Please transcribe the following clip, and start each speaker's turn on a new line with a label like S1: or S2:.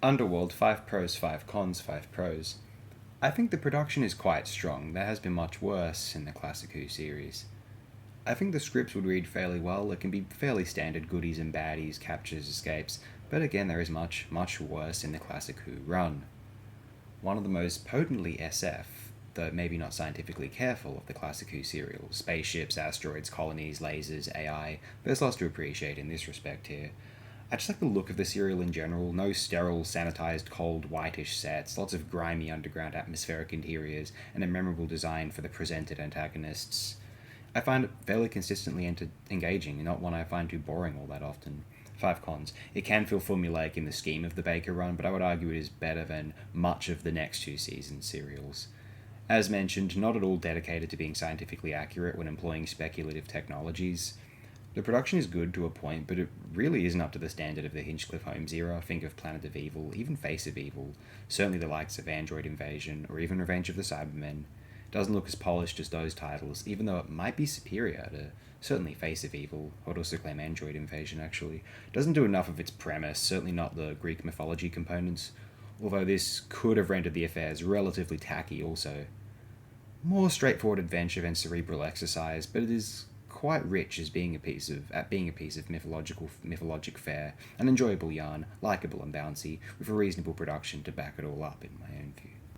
S1: Underworld, 5 pros, 5 cons, 5 pros. I think the production is quite strong. There has been much worse in the Classic Who series. I think the scripts would read fairly well. It can be fairly standard goodies and baddies, captures, escapes, but again, there is much, much worse in the Classic Who run. One of the most potently SF, though maybe not scientifically careful, of the Classic Who serials: spaceships, asteroids, colonies, lasers, AI. There's lots to appreciate in this respect here. I just like the look of the serial in general. No sterile, sanitized, cold, whitish sets, lots of grimy underground atmospheric interiors, and a memorable design for the presented antagonists. I find it fairly consistently engaging, not one I find too boring all that often. 5 cons. It can feel formulaic in the scheme of the Baker run, but I would argue it is better than much of the next 2 season serials. As mentioned, not at all dedicated to being scientifically accurate when employing speculative technologies. The production is good to a point, but it really isn't up to the standard of the Hinchcliffe Holmes era. Think of Planet of Evil, even Face of Evil, certainly the likes of Android Invasion, or even Revenge of the Cybermen. It doesn't look as polished as those titles, even though it might be superior to certainly Face of Evil. I would also claim Android Invasion, actually. It doesn't do enough of its premise, certainly not the Greek mythology components, although this could have rendered the affairs relatively tacky also. More straightforward adventure than cerebral exercise, but it is quite rich as being a piece of mythologic fare, an enjoyable yarn, likable and bouncy, with a reasonable production to back it all up, in my own view.